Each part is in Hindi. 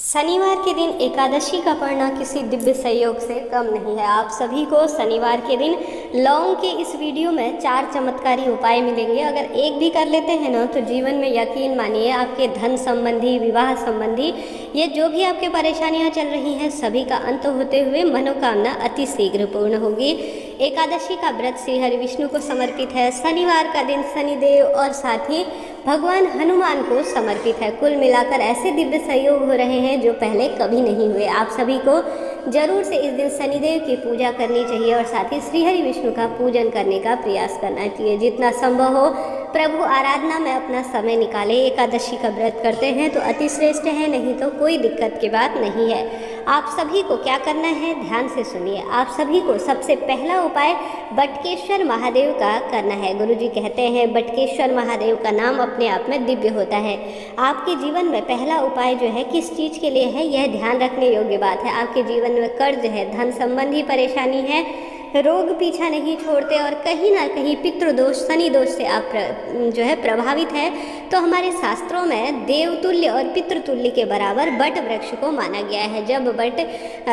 शनिवार के दिन एकादशी का पढ़ना किसी दिव्य संयोग से कम नहीं है। आप सभी को शनिवार के दिन लौंग के इस वीडियो में 4 चमत्कारी उपाय मिलेंगे। अगर एक भी कर लेते हैं ना तो जीवन में यकीन मानिए आपके धन संबंधी, विवाह संबंधी, ये जो भी आपके परेशानियां चल रही हैं सभी का अंत होते हुए मनोकामना अति शीघ्र पूर्ण होगी। एकादशी का व्रत श्री हरि विष्णु को समर्पित है। शनिवार का दिन शनिदेव और साथ ही भगवान हनुमान को समर्पित है। कुल मिलाकर ऐसे दिव्य सहयोग हो रहे हैं जो पहले कभी नहीं हुए। आप सभी को जरूर से इस दिन शनिदेव की पूजा करनी चाहिए और साथ ही श्री हरि विष्णु का पूजन करने का प्रयास करना चाहिए। जितना संभव हो प्रभु आराधना में अपना समय निकाले। एकादशी का व्रत करते हैं तो अति श्रेष्ठ है, नहीं तो कोई दिक्कत की बात नहीं है। आप सभी को क्या करना है ध्यान से सुनिए। आप सभी को सबसे पहला उपाय बटकेश्वर महादेव का करना है। गुरुजी कहते हैं बटकेश्वर महादेव का नाम अपने आप में दिव्य होता है। आपके जीवन में पहला उपाय जो है किस चीज़ के लिए है यह ध्यान रखने योग्य बात है। आपके जीवन में कर्ज है, धन संबंधी परेशानी है, रोग पीछा नहीं छोड़ते और कहीं ना कहीं पितृदोष, शनि दोष से आप जो है प्रभावित है, तो हमारे शास्त्रों में देवतुल्य और पितृतुल्य के बराबर बट वृक्ष को माना गया है। जब बट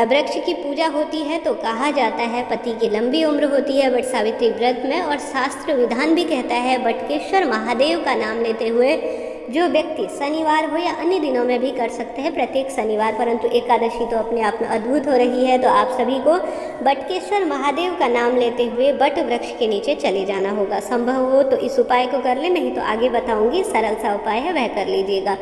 वृक्ष की पूजा होती है तो कहा जाता है पति की लंबी उम्र होती है बट सावित्री व्रत में, और शास्त्र विधान भी कहता है बटकेश्वर महादेव का नाम लेते हुए जो व्यक्ति शनिवार हो या अन्य दिनों में भी कर सकते हैं प्रत्येक शनिवार, परंतु एकादशी तो अपने आप में अद्भुत हो रही है। तो आप सभी को बटकेश्वर महादेव का नाम लेते हुए बट वृक्ष के नीचे चले जाना होगा। संभव हो तो इस उपाय को कर ले, नहीं तो आगे बताऊंगी सरल सा उपाय है वह कर लीजिएगा।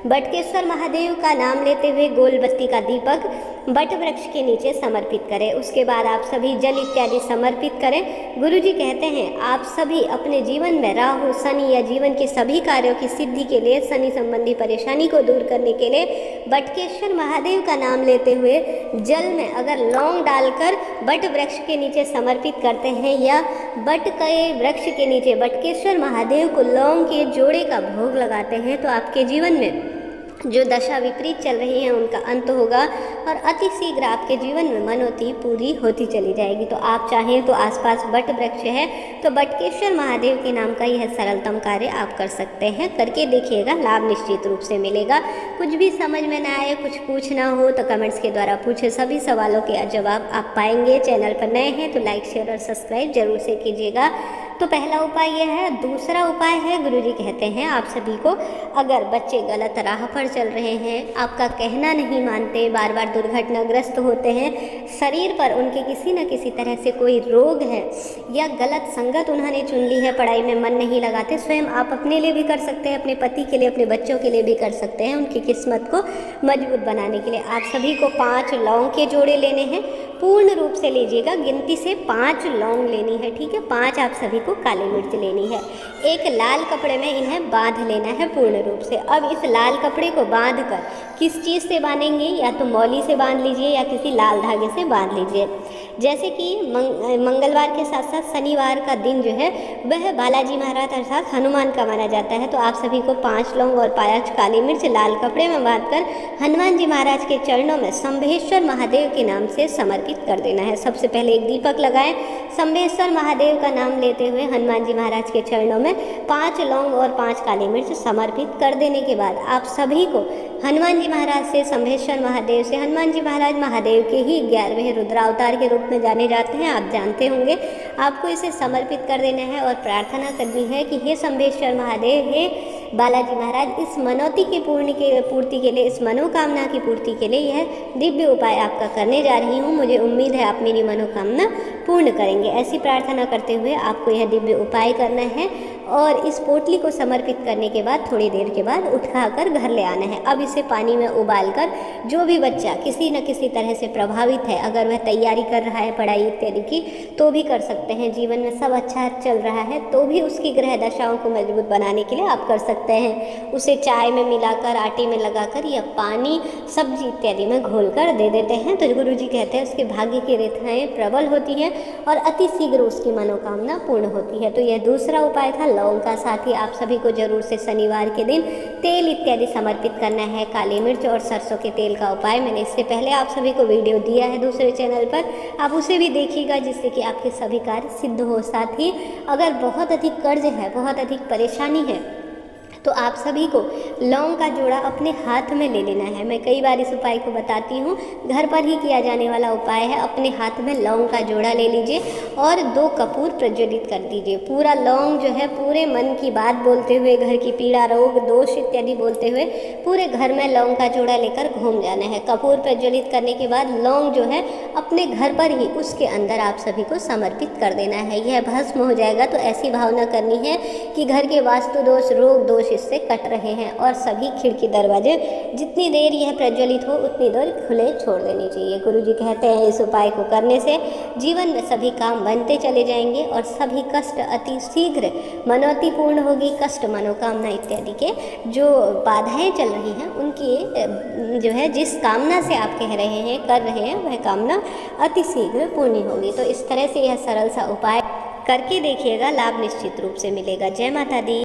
बटकेश्वर महादेव का नाम लेते हुए गोल बत्ती का दीपक बट वृक्ष के नीचे समर्पित करें। उसके बाद आप सभी जल इत्यादि समर्पित करें। गुरुजी कहते हैं आप सभी अपने जीवन में राहु, शनि या जीवन के सभी कार्यों की सिद्धि के लिए, शनि संबंधी परेशानी को दूर करने के लिए बटकेश्वर महादेव का नाम लेते हुए जल में अगर लौंग डालकर बट वृक्ष के नीचे समर्पित करते हैं या बट के वृक्ष के नीचे बटकेश्वर महादेव को लौंग के जोड़े का भोग लगाते हैं तो आपके जीवन में जो दशा विपरीत चल रही है उनका अंत होगा और अति शीघ्र आपके जीवन में मनोती पूरी होती चली जाएगी। तो आप चाहें तो आसपास बट वृक्ष है तो बटकेश्वर महादेव के नाम का यह सरलतम कार्य आप कर सकते हैं। करके देखिएगा, लाभ निश्चित रूप से मिलेगा। कुछ भी समझ में ना आए, कुछ पूछना हो तो कमेंट्स के द्वारा पूछे, सभी सवालों के जवाब आप पाएंगे। चैनल पर नए हैं तो लाइक, शेयर और सब्सक्राइब जरूर से कीजिएगा। तो पहला उपाय यह है। दूसरा उपाय है, गुरुजी कहते हैं आप सभी को अगर बच्चे गलत राह पर चल रहे हैं, आपका कहना नहीं मानते, बार बार दुर्घटनाग्रस्त होते हैं, शरीर पर उनके किसी न किसी तरह से कोई रोग है या गलत संगत उन्होंने चुन ली है, पढ़ाई में मन नहीं लगाते, स्वयं आप अपने लिए भी कर सकते हैं, अपने पति के लिए, अपने बच्चों के लिए भी कर सकते हैं, उनकी किस्मत को मजबूत बनाने के लिए। आप सभी को 5 लौंग के जोड़े लेने हैं। पूर्ण रूप से लीजिएगा, गिनती से 5 लौंग लेनी है, ठीक है। 5 आप सभी को काली मिर्च लेनी है। एक लाल कपड़े में इन्हें बांध लेना है पूर्ण रूप से। अब इस लाल कपड़े को बांधकर किस चीज़ से बांधेंगे, या तो मौली से बांध लीजिए या किसी लाल धागे से बांध लीजिए। जैसे कि मंगलवार के साथ साथ शनिवार का दिन जो है वह बालाजी महाराज अर्थात हनुमान का माना जाता है। तो आप सभी को 5 लौंग और 5 काली मिर्च लाल कपड़े में बांधकर हनुमान जी महाराज के चरणों में शंभेश्वर महादेव के नाम से समर्पित कर देना है। सबसे पहले एक दीपक लगाएं, शंभेश्वर महादेव का नाम लेते हुए हनुमान जी महाराज के चरणों में 5 लौंग और 5 काली मिर्च समर्पित कर देने के बाद आप सभी को हनुमान जी महाराज से, शंभेश्वर महादेव से, हनुमान जी महाराज महादेव के ही 11वें रुद्रावतार के रूप में जाने जाते हैं, आप जानते होंगे। आपको इसे समर्पित कर देना है और प्रार्थना करनी है कि हे शंभेश्वर महादेव, हे बालाजी महाराज, इस मनोती की पूर्ति के लिए, इस मनोकामना की पूर्ति के लिए यह दिव्य उपाय आपका करने जा रही हूँ। मुझे उम्मीद है आप मेरी मनोकामना पूर्ण करेंगे। ऐसी प्रार्थना करते हुए आपको यह दिव्य उपाय करना है और इस पोटली को समर्पित करने के बाद थोड़ी देर के बाद उठाकर घर ले आना है। अब इसे पानी में उबालकर जो भी बच्चा किसी न किसी तरह से प्रभावित है, अगर वह तैयारी कर रहा है पढ़ाई इत्यादि की तो भी कर सकते हैं, जीवन में सब अच्छा चल रहा है तो भी उसकी ग्रह दशाओं को मजबूत बनाने के लिए आप कर सकते हैं। उसे चाय में मिलाकर, आटे में लगाकर या पानी, सब्जी इत्यादि में घोलकर दे देते हैं तो गुरुजी कहते हैं उसके भाग्य की रेखाएं प्रबल होती हैं और अति शीघ्र उसकी मनोकामना पूर्ण होती है। तो यह दूसरा उपाय था लौंग का। साथ ही आप सभी को जरूर से शनिवार के दिन तेल इत्यादि समर्पित करना है। काली मिर्च और सरसों के तेल का उपाय मैंने इससे पहले आप सभी को वीडियो दिया है दूसरे चैनल पर, आप उसे भी देखिएगा जिससे कि आपके सभी कार्य सिद्ध हो। साथ ही अगर बहुत अधिक कर्ज है, बहुत अधिक परेशानी है तो आप सभी को लौंग का जोड़ा अपने हाथ में ले लेना है। मैं कई बार इस उपाय को बताती हूँ, घर पर ही किया जाने वाला उपाय है। अपने हाथ में लौंग का जोड़ा ले लीजिए और 2 कपूर प्रज्वलित कर दीजिए। पूरा लौंग जो है पूरे मन की बात बोलते हुए, घर की पीड़ा, रोग, दोष इत्यादि बोलते हुए पूरे घर में लौंग का जोड़ा लेकर घूम जाना है। कपूर प्रज्वलित करने के बाद लौंग जो है अपने घर पर ही उसके अंदर आप सभी को समर्पित कर देना है। यह भस्म हो जाएगा तो ऐसी भावना करनी है कि घर के वास्तु दोष, रोग दोष इससे कट रहे हैं और सभी खिड़की दरवाजे जितनी देर यह प्रज्वलित हो उतनी देर खुले छोड़ देनी चाहिए। गुरुजी कहते हैं इस उपाय को करने से जीवन में सभी काम बनते चले जाएंगे और सभी कष्ट अति शीघ्र मनौती पूर्ण होगी। कष्ट, मनोकामना इत्यादि के जो बाधाएं चल रही हैं उनकी जो है जिस कामना से आप कह रहे हैं, कर रहे हैं, वह कामना अति शीघ्र पूर्ण होगी। तो इस तरह से यह सरल सा उपाय करके देखिएगा, लाभ निश्चित रूप से मिलेगा। जय माता दी।